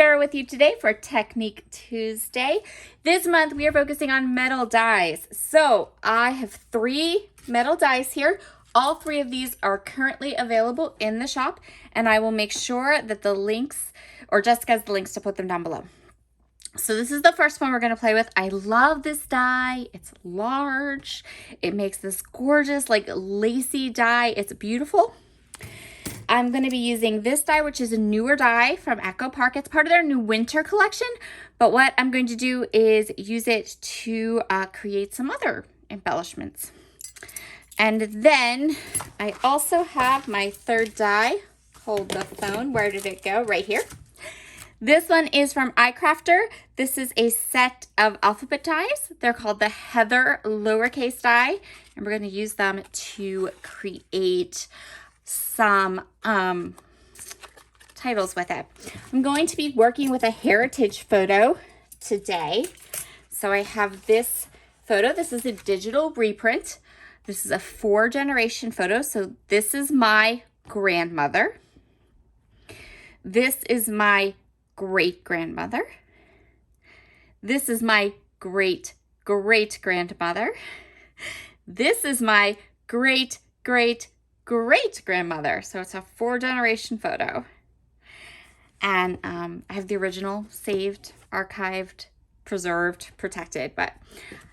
Sarah with you today for Technique Tuesday. This month we are focusing on metal dies. So I have 3 metal dies here. All 3 of these are currently available in the shop, and I will make sure that the links, or Jessica has the links to put them down below. So this is the first one we're going to play with. I love this die. It's large. It makes this gorgeous like lacy die. It's beautiful. I'm going to be using this die, which is a newer die from Echo Park. It's part of their new winter collection. But what I'm going to do is use it to create some other embellishments. And then I also have my third die. Hold the phone. Where did it go? Right here. This one is from iCrafter. This is a set of alphabet dies. They're called the Heather lowercase die. And we're going to use them to create some titles with it. I'm going to be working with a heritage photo today. So I have this photo. This is a digital reprint. This is a 4-generation photo. So this is my grandmother. This is my great-grandmother. This is my great-great-grandmother. This is my great-great-great-grandmother. So it's a 4-generation photo. And I have the original saved, archived, preserved, protected, but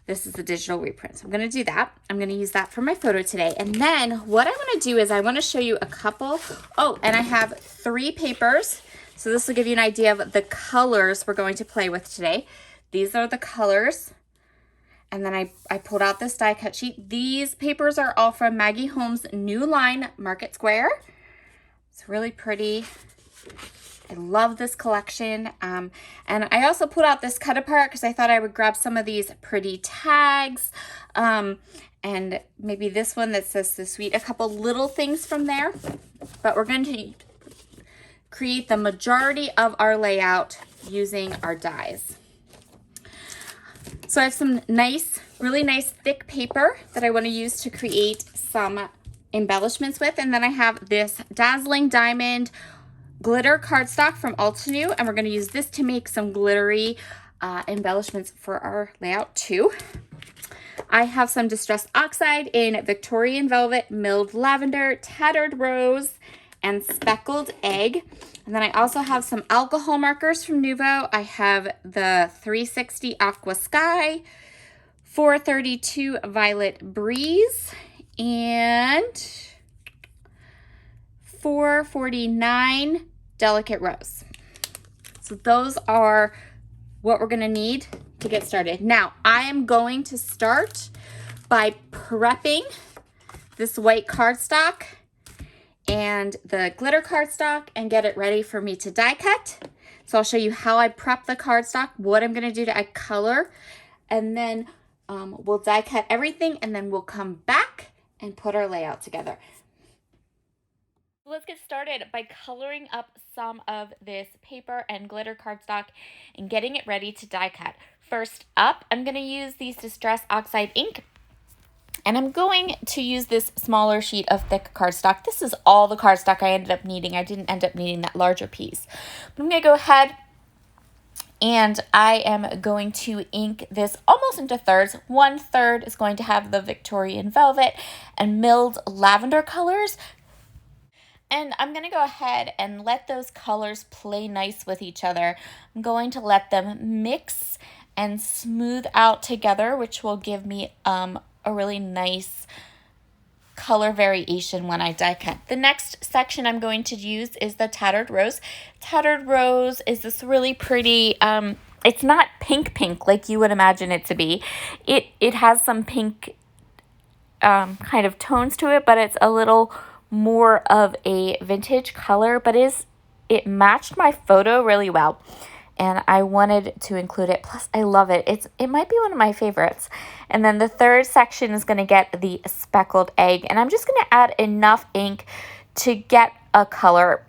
this is the digital reprint. So I'm going to do that. I'm going to use that for my photo today. And then what I want to do is I want to show you a couple. Oh, and I have 3 papers. So this will give you an idea of the colors we're going to play with today. These are the colors. And then I pulled out this die cut sheet. These papers are all from Maggie Holmes' new line, Market Square. It's really pretty. I love this collection. And I also pulled out this cut apart because I thought I would grab some of these pretty tags. And maybe this one that says "So Sweet," a couple little things from there. But we're going to create the majority of our layout using our dies. So I have some nice, really nice thick paper that I want to use to create some embellishments with. And then I have this Dazzling Diamond glitter cardstock from Altenew, and we're going to use this to make some glittery embellishments for our layout too. I have some Distress Oxide in Victorian Velvet, Milled Lavender, Tattered Rose, and Speckled Egg. And then I also have some alcohol markers from Nuvo. I have the 360 Aqua Sky, 432 Violet Breeze, and 449 Delicate Rose. So those are what we're going to need to get started. Now, I am going to start by prepping this white cardstock and the glitter cardstock and get it ready for me to die cut. So I'll show you how I prep the cardstock, what I'm going to do to add color, and then we'll die cut everything, and then we'll come back and put our layout together. Let's get started by coloring up some of this paper and glitter cardstock and getting it ready to die cut. First up, I'm going to use these Distress Oxide ink. And I'm going to use this smaller sheet of thick cardstock. This is all the cardstock I ended up needing. I didn't end up needing that larger piece. But I'm going to go ahead and I am going to ink this almost into thirds. 1/3 is going to have the Victorian Velvet and Milled Lavender colors. And I'm going to go ahead and let those colors play nice with each other. I'm going to let them mix and smooth out together, which will give me a really nice color variation when I die cut. The next section I'm going to use is the Tattered Rose. Tattered Rose is this really pretty, it's not pink like you would imagine it to be. It has some pink kind of tones to it, but it's a little more of a vintage color, but it matched my photo really well. And I wanted to include it. Plus, I love it. It might be one of my favorites. And then the third section is going to get the Speckled Egg. And I'm just going to add enough ink to get a color.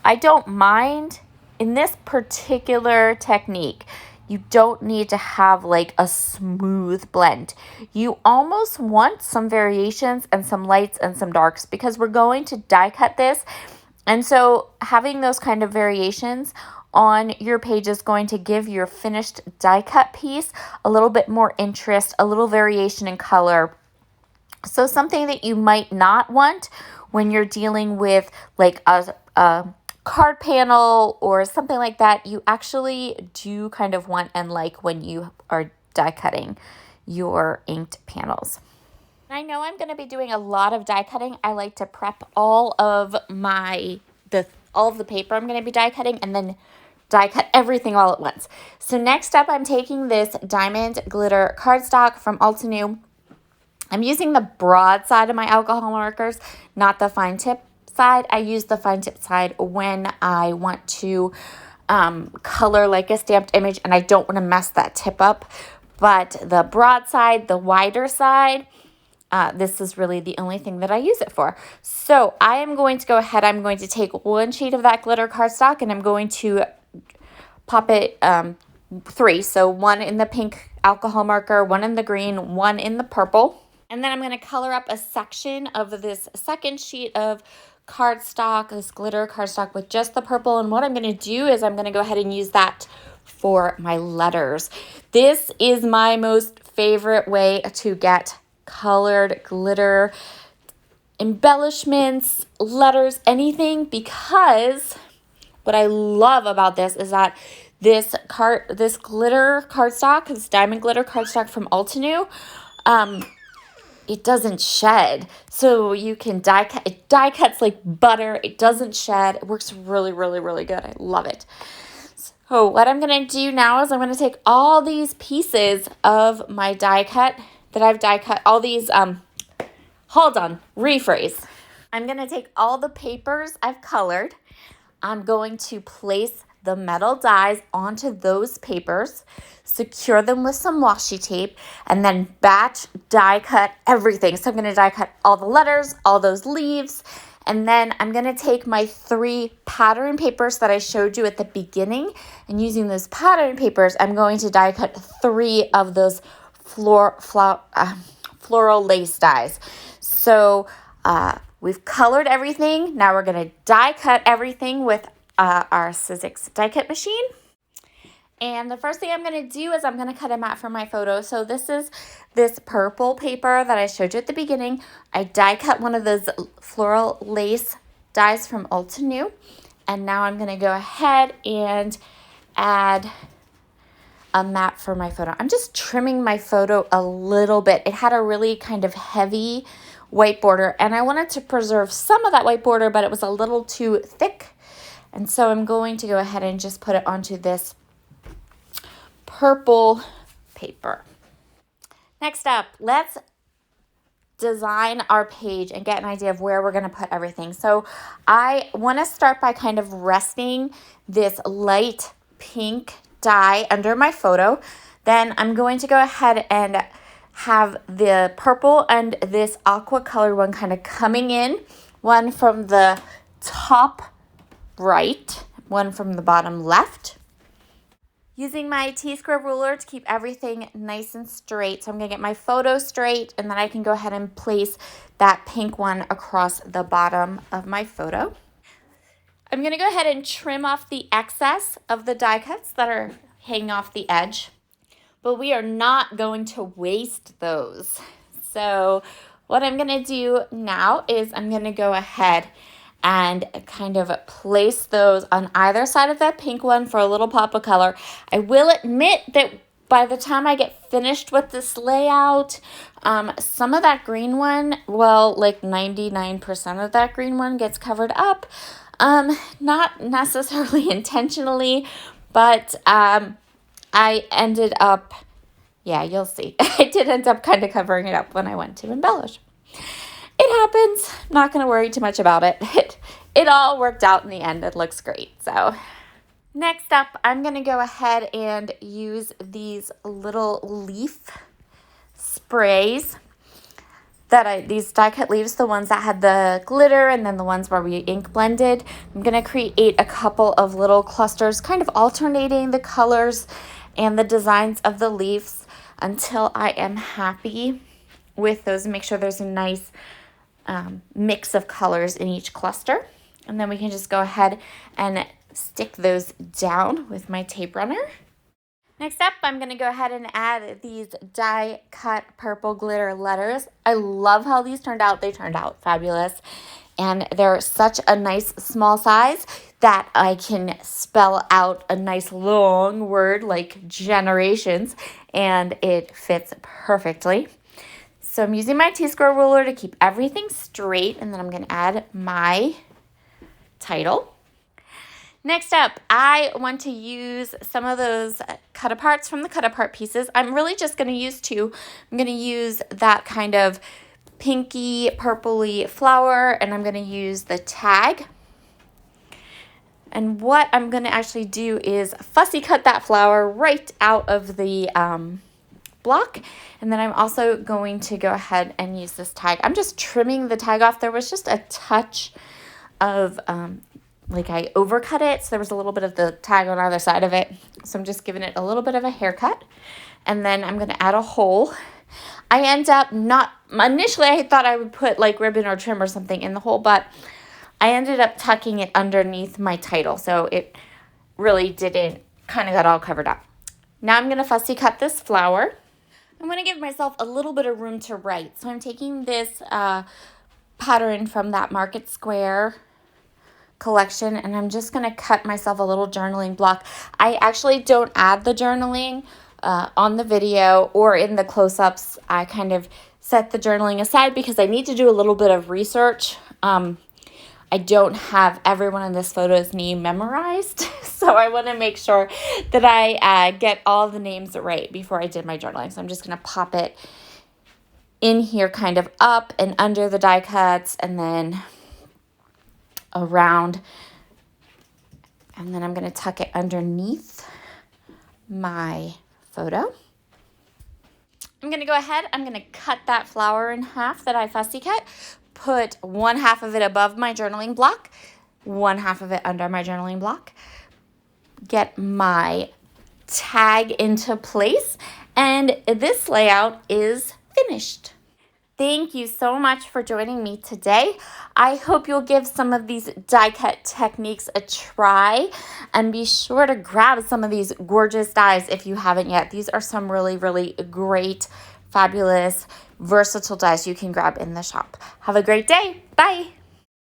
I don't mind. In this particular technique, you don't need to have like a smooth blend. You almost want some variations and some lights and some darks because we're going to die cut this. And so having those kind of variations on your page is going to give your finished die cut piece a little bit more interest, a little variation in color. So something that you might not want when you're dealing with like a card panel or something like that, you actually do kind of want and like when you are die cutting your inked panels. I know I'm going to be doing a lot of die cutting. I like to prep all of the paper I'm going to be die cutting and then die cut everything all at once. So next up, I'm taking this diamond glitter cardstock from Altenew. I'm using the broad side of my alcohol markers, not the fine tip side. I use the fine tip side when I want to color like a stamped image and I don't want to mess that tip up. But the broad side, the wider side, this is really the only thing that I use it for. So I am going to go ahead, I'm going to take one sheet of that glitter cardstock and I'm going to pop it 3. So one in the pink alcohol marker, one in the green, one in the purple. And then I'm going to color up a section of this second sheet of cardstock, this glitter cardstock with just the purple. And what I'm going to do is I'm going to go ahead and use that for my letters. This is my most favorite way to get colored glitter embellishments, letters, anything, because what I love about this is that this glitter cardstock, this diamond glitter cardstock from Altenew, it doesn't shed. So you can die cut. It die cuts like butter. It doesn't shed. It works really, really, really good. I love it. So what I'm going to do now is I'm going to take all these pieces of my die cut that I've die cut, all these, hold on, rephrase. I'm going to take all the papers I've colored. I'm going to place the metal dies onto those papers, secure them with some washi tape, and then batch die cut everything. So I'm going to die cut all the letters, all those leaves, and then I'm going to take my 3 pattern papers that I showed you at the beginning, and using those pattern papers, I'm going to die cut 3 of those floral lace dies. So we've colored everything. Now we're going to die cut everything with our Sizzix die cut machine. And the first thing I'm going to do is I'm going to cut a mat for my photo. So this is this purple paper that I showed you at the beginning. I die cut one of those floral lace dies from Altenew. And now I'm going to go ahead and add a mat for my photo. I'm just trimming my photo a little bit. It had a really kind of heavy white border and I wanted to preserve some of that white border, but it was a little too thick. And so I'm going to go ahead and just put it onto this purple paper. Next up, let's design our page and get an idea of where we're going to put everything. So I want to start by kind of resting this light pink dye under my photo. Then I'm going to go ahead and have the purple and this aqua color one kind of coming in, one from the top right, one from the bottom left. Using my T-square ruler to keep everything nice and straight. So I'm going to get my photo straight and then I can go ahead and place that pink one across the bottom of my photo. I'm going to go ahead and trim off the excess of the die cuts that are hanging off the edge. But we are not going to waste those. So what I'm going to do now is I'm going to go ahead and kind of place those on either side of that pink one for a little pop of color. I will admit that by the time I get finished with this layout, some of that green one, well, like 99% of that green one gets covered up. Not necessarily intentionally, but I ended up, yeah, you'll see. I did end up kind of covering it up when I went to embellish. It happens. I'm not going to worry too much about it. It all worked out in the end. It looks great. So next up, I'm going to go ahead and use these little leaf sprays these die cut leaves, the ones that had the glitter and then the ones where we ink blended. I'm going to create a couple of little clusters, kind of alternating the colors and the designs of the leaves until I am happy with those. Make sure there's a nice mix of colors in each cluster. And then we can just go ahead and stick those down with my tape runner. Next up, I'm going to go ahead and add these die cut purple glitter letters. I love how these turned out. They turned out fabulous. And they're such a nice small size that I can spell out a nice long word like generations, and it fits perfectly. So I'm using my T-square ruler to keep everything straight, and then I'm going to add my title. Next up, I want to use some of those cut aparts from the cut apart pieces. I'm really just going to use two. I'm going to use that kind of pinky purpley flower, and I'm going to use the tag. And what I'm going to actually do is fussy cut that flower right out of the block. And then I'm also going to go ahead and use this tag. I'm just trimming the tag off. There was just a touch of like I overcut it, so there was a little bit of the tag on either side of it. So I'm just giving it a little bit of a haircut. And then I'm going to add a hole. I end up not, initially I thought I would put like ribbon or trim or something in the hole, but I ended up tucking it underneath my title. So it really didn't, kind of got all covered up. Now I'm going to fussy cut this flower. I'm going to give myself a little bit of room to write. So I'm taking this pattern from that Market Square collection, and I'm just going to cut myself a little journaling block. I actually don't add the journaling on the video or in the close-ups. I kind of set the journaling aside because I need to do a little bit of research. I don't have everyone in this photo's name memorized, so I want to make sure that I get all the names right before I did my journaling. So I'm just going to pop it in here kind of up and under the die cuts, and then around, and then I'm going to tuck it underneath my photo. I'm going to go ahead, I'm going to cut that flower in half that I fussy cut, put one half of it above my journaling block, one half of it under my journaling block, get my tag into place, and this layout is finished. Thank you so much for joining me today. I hope you'll give some of these die cut techniques a try, and be sure to grab some of these gorgeous dies if you haven't yet. These are some really, really great, fabulous, versatile dies you can grab in the shop. Have a great day. Bye.